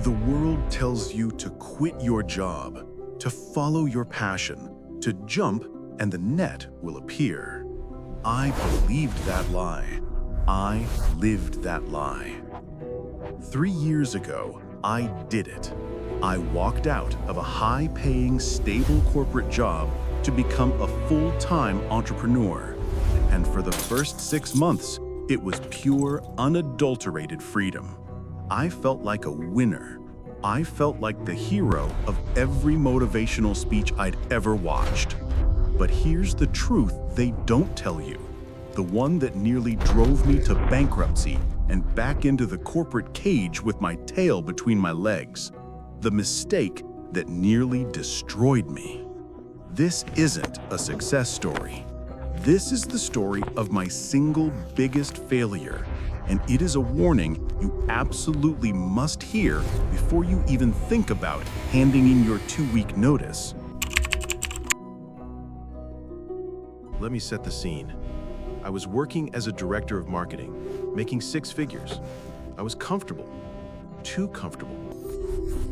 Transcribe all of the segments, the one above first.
The world tells you to quit your job, to follow your passion, to jump and the net will appear. I believed that lie. I lived that lie. 3 years ago, I did it. I walked out of a high-paying, stable corporate job to become a full-time entrepreneur. And for the first 6 months, it was pure, unadulterated freedom. I felt like a winner. I felt like the hero of every motivational speech I'd ever watched. But here's the truth they don't tell you. The one that nearly drove me to bankruptcy and back into the corporate cage with my tail between my legs. The mistake that nearly destroyed me. This isn't a success story. This is the story of my single biggest failure, and it is a warning you absolutely must hear before you even think about handing in your 2-week notice. Let me set the scene. I was working as a director of marketing, making 6 figures. I was comfortable, too comfortable.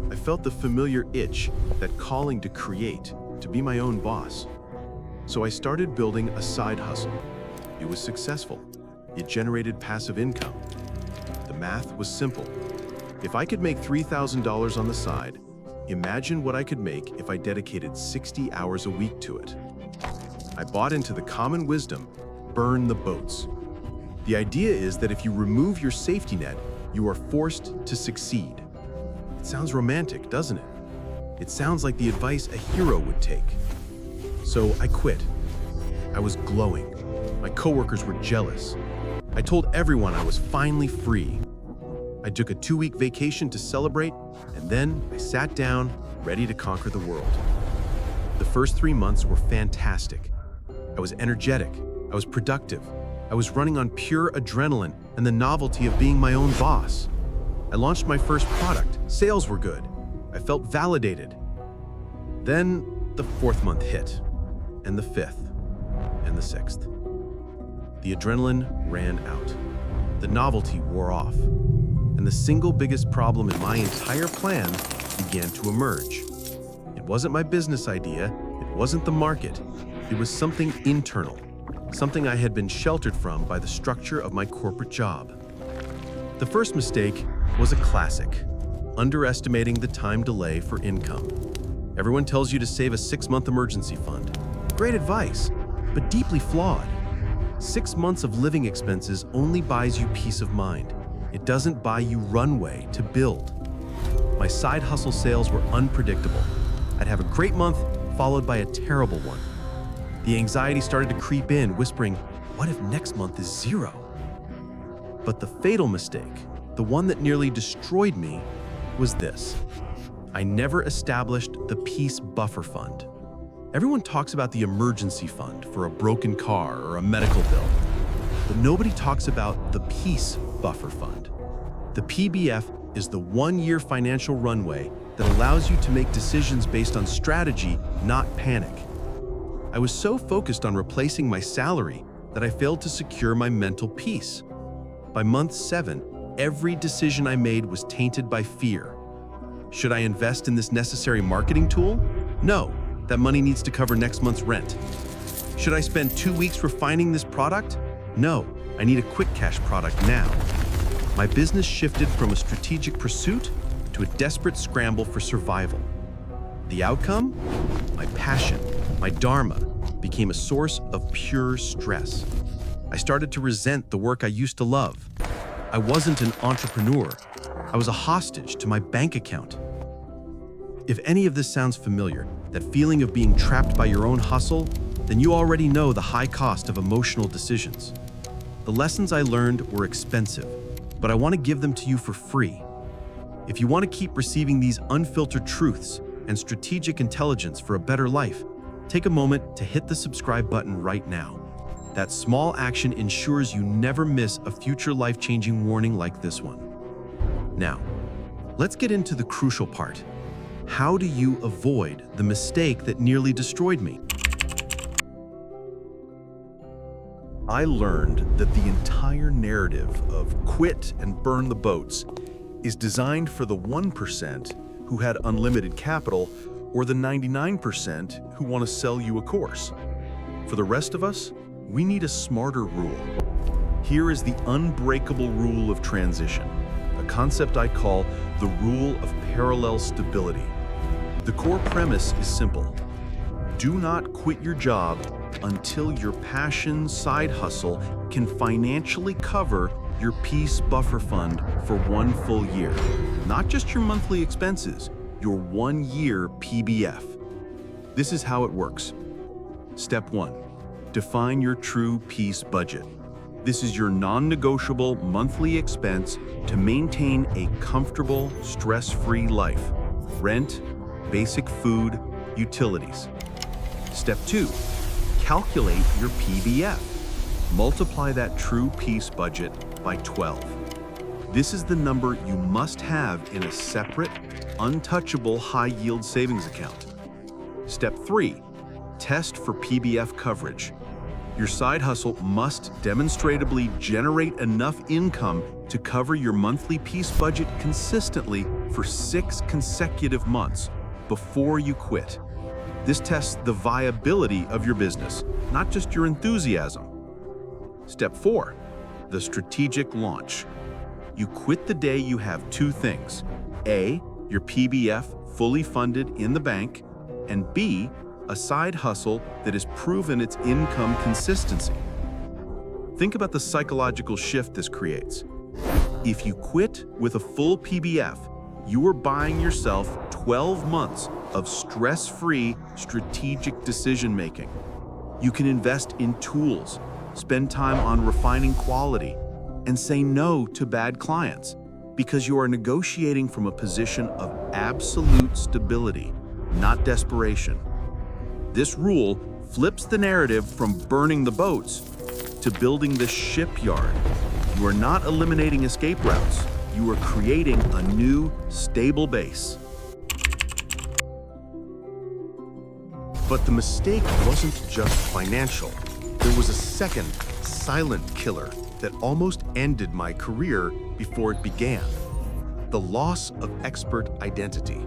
I felt the familiar itch, that calling to create, to be my own boss. So I started building a side hustle. It was successful. It generated passive income. The math was simple. If I could make $3,000 on the side, imagine what I could make if I dedicated 60 hours a week to it. I bought into the common wisdom, burn the boats. The idea is that if you remove your safety net, you are forced to succeed. It sounds romantic, doesn't it? It sounds like the advice a hero would take. So I quit. I was glowing. My coworkers were jealous. I told everyone I was finally free. I took a 2-week vacation to celebrate, and then I sat down, ready to conquer the world. The first 3 months were fantastic. I was energetic. I was productive. I was running on pure adrenaline and the novelty of being my own boss. I launched my first product. Sales were good. I felt validated. Then the 4th month hit, and the 5th, and the 6th. The adrenaline ran out. The novelty wore off. And the single biggest problem in my entire plan began to emerge. It wasn't my business idea. It wasn't the market. It was something internal. Something I had been sheltered from by the structure of my corporate job. The first mistake was a classic, underestimating the time delay for income. Everyone tells you to save a 6-month emergency fund. Great advice, but deeply flawed. 6 months of living expenses only buys you peace of mind. It doesn't buy you runway to build. My side hustle sales were unpredictable. I'd have a great month followed by a terrible one. The anxiety started to creep in, whispering, what if next month is 0? But the fatal mistake, the one that nearly destroyed me, was this. I never established the peace buffer fund. Everyone talks about the emergency fund for a broken car or a medical bill, but nobody talks about the peace buffer fund. The PBF is the 1-year financial runway that allows you to make decisions based on strategy, not panic. I was so focused on replacing my salary that I failed to secure my mental peace. By month 7, every decision I made was tainted by fear. Should I invest in this necessary marketing tool? No, that money needs to cover next month's rent. Should I spend 2 weeks refining this product? No, I need a quick cash product now. My business shifted from a strategic pursuit to a desperate scramble for survival. The outcome? My passion, my dharma, became a source of pure stress. I started to resent the work I used to love. I wasn't an entrepreneur. I was a hostage to my bank account. If any of this sounds familiar, that feeling of being trapped by your own hustle, then you already know the high cost of emotional decisions. The lessons I learned were expensive, but I want to give them to you for free. If you want to keep receiving these unfiltered truths and strategic intelligence for a better life, take a moment to hit the subscribe button right now. That small action ensures you never miss a future life-changing warning like this one. Now, let's get into the crucial part. How do you avoid the mistake that nearly destroyed me? I learned that the entire narrative of quit and burn the boats is designed for the 1% who had unlimited capital or the 99% who want to sell you a course. For the rest of us, we need a smarter rule. Here is the unbreakable rule of transition, a concept I call the rule of parallel stability. The core premise is simple. Do not quit your job until your passion side hustle can financially cover your peace buffer fund for 1 full year. Not just your monthly expenses, your 1-year PBF. This is how it works. Step 1, define your true peace budget. This is your non-negotiable monthly expense to maintain a comfortable, stress-free life. Rent, basic food, utilities. Step 2, calculate your PBF. Multiply that true peace budget by 12. This is the number you must have in a separate, untouchable high-yield savings account. Step 3, test for PBF coverage. Your side hustle must demonstrably generate enough income to cover your monthly peace budget consistently for 6 consecutive months before you quit. This tests the viability of your business, not just your enthusiasm. Step 4, the strategic launch. You quit the day you have 2 things. A, your PBF fully funded in the bank, and B, a side hustle that has proven its income consistency. Think about the psychological shift this creates. If you quit with a full PBF, you are buying yourself 12 months of stress-free strategic decision-making. You can invest in tools, spend time on refining quality, and say no to bad clients because you are negotiating from a position of absolute stability, not desperation. This rule flips the narrative from burning the boats to building the shipyard. You are not eliminating escape routes. You are creating a new, stable base. But the mistake wasn't just financial. There was a second, silent killer that almost ended my career before it began: the loss of expert identity.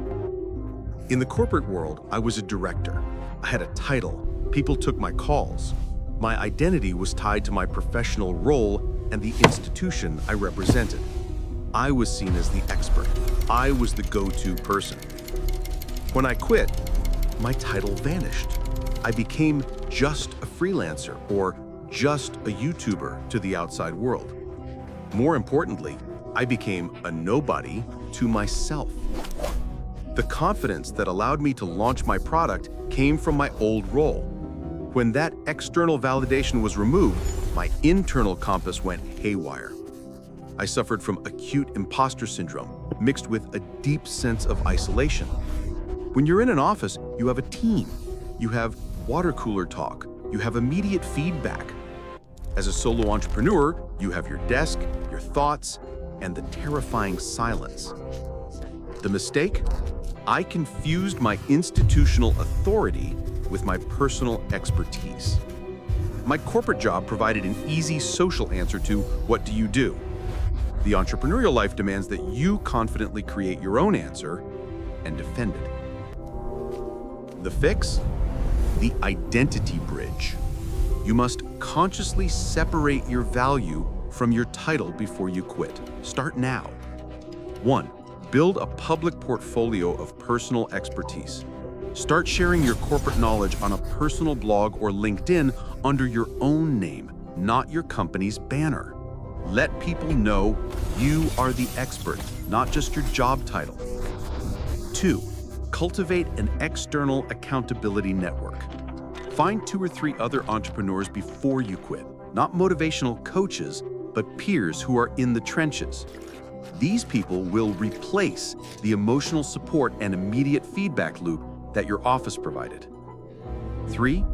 In the corporate world, I was a director. I had a title. People took my calls. My identity was tied to my professional role and the institution I represented. I was seen as the expert. I was the go-to person. When I quit, my title vanished. I became just a freelancer or just a YouTuber to the outside world. More importantly, I became a nobody to myself. The confidence that allowed me to launch my product came from my old role. When that external validation was removed, my internal compass went haywire. I suffered from acute imposter syndrome, mixed with a deep sense of isolation. When you're in an office, you have a team. You have water cooler talk. You have immediate feedback. As a solo entrepreneur, you have your desk, your thoughts, and the terrifying silence. The mistake? I confused my institutional authority with my personal expertise. My corporate job provided an easy social answer to what do you do? The entrepreneurial life demands that you confidently create your own answer and defend it. The fix? The identity bridge. You must consciously separate your value from your title before you quit. Start now. 1. Build a public portfolio of personal expertise. Start sharing your corporate knowledge on a personal blog or LinkedIn under your own name, not your company's banner. Let people know you are the expert, not just your job title. 2. Cultivate an external accountability network. Find 2 or 3 other entrepreneurs before you quit, not motivational coaches, but peers who are in the trenches. These people will replace the emotional support and immediate feedback loop that your office provided. 3.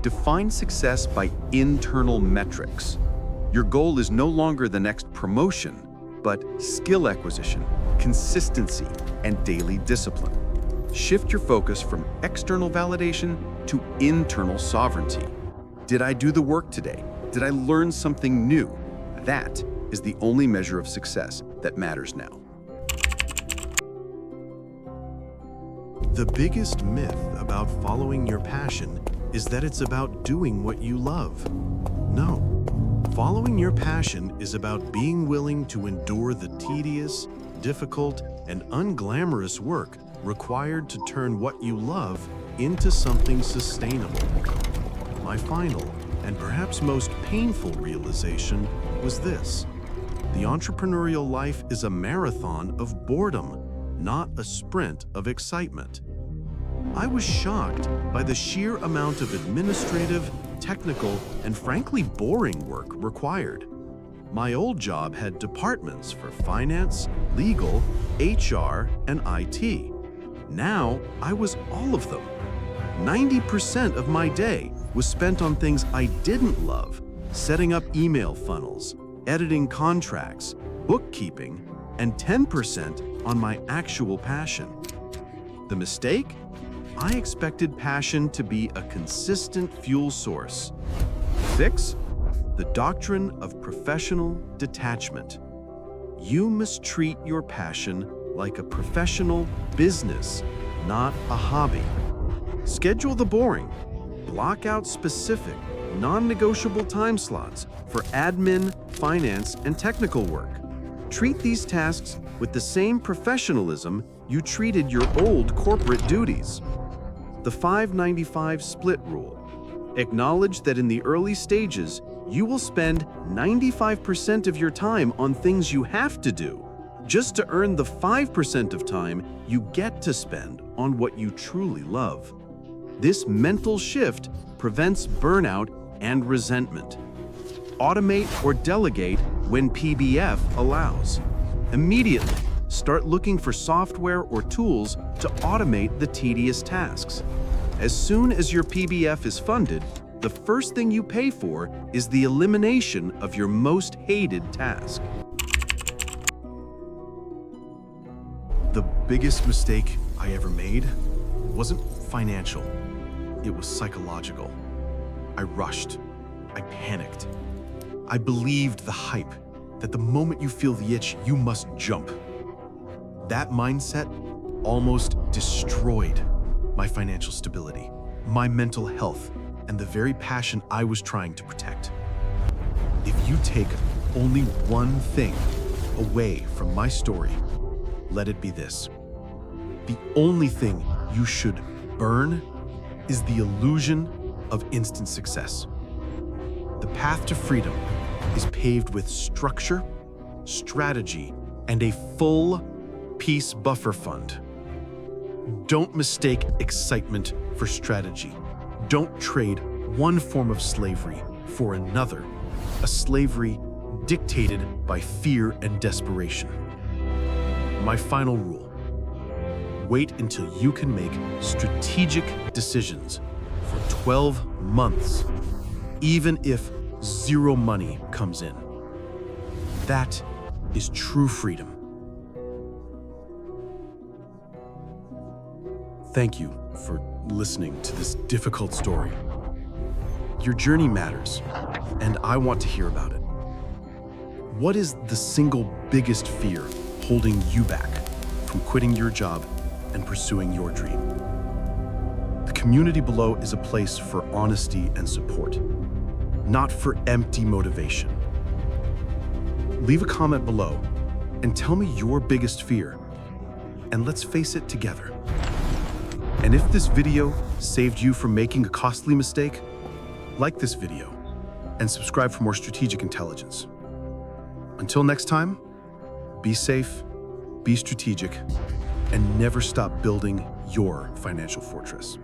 Define success by internal metrics. Your goal is no longer the next promotion, but skill acquisition, consistency, and daily discipline. Shift your focus from external validation to internal sovereignty. Did I do the work today? Did I learn something new? That is the only measure of success that matters now. The biggest myth about following your passion is that it's about doing what you love. No. Following your passion is about being willing to endure the tedious, difficult, and unglamorous work required to turn what you love into something sustainable. My final, and perhaps most painful realization was this: the entrepreneurial life is a marathon of boredom, not a sprint of excitement. I was shocked by the sheer amount of administrative, technical, and frankly boring work required. My old job had departments for finance, legal, HR, and IT. Now I was all of them. 90% of my day was spent on things I didn't love: setting up email funnels, editing contracts, bookkeeping, and 10% on my actual passion. The mistake? I expected passion to be a consistent fuel source. Fix? The doctrine of professional detachment. You must treat your passion like a professional business, not a hobby. Schedule the boring. Block out specific, non-negotiable time slots for admin, finance, and technical work. Treat these tasks with the same professionalism you treated your old corporate duties. The 5-95 split rule. Acknowledge that in the early stages, you will spend 95% of your time on things you have to do, just to earn the 5% of time you get to spend on what you truly love. This mental shift prevents burnout and resentment. Automate or delegate when PBF allows. Immediately, start looking for software or tools to automate the tedious tasks. As soon as your PBF is funded, the first thing you pay for is the elimination of your most hated task. The biggest mistake I ever made wasn't financial. It was psychological. I rushed. I panicked. I believed the hype that the moment you feel the itch, you must jump. That mindset almost destroyed my financial stability, my mental health, and the very passion I was trying to protect. If you take only one thing away from my story, let it be this: the only thing you should burn is the illusion of instant success. The path to freedom is paved with structure, strategy, and a full peace buffer fund. Don't mistake excitement for strategy. Don't trade one form of slavery for another, a slavery dictated by fear and desperation. My final rule: wait until you can make strategic decisions for 12 months, even if zero money comes in. That is true freedom. Thank you for listening to this difficult story. Your journey matters, and I want to hear about it. What is the single biggest fear holding you back from quitting your job and pursuing your dream? The community below is a place for honesty and support, not for empty motivation. Leave a comment below and tell me your biggest fear, and let's face it together. And if this video saved you from making a costly mistake, like this video and subscribe for more strategic intelligence. Until next time, be safe, be strategic, and never stop building your financial fortress.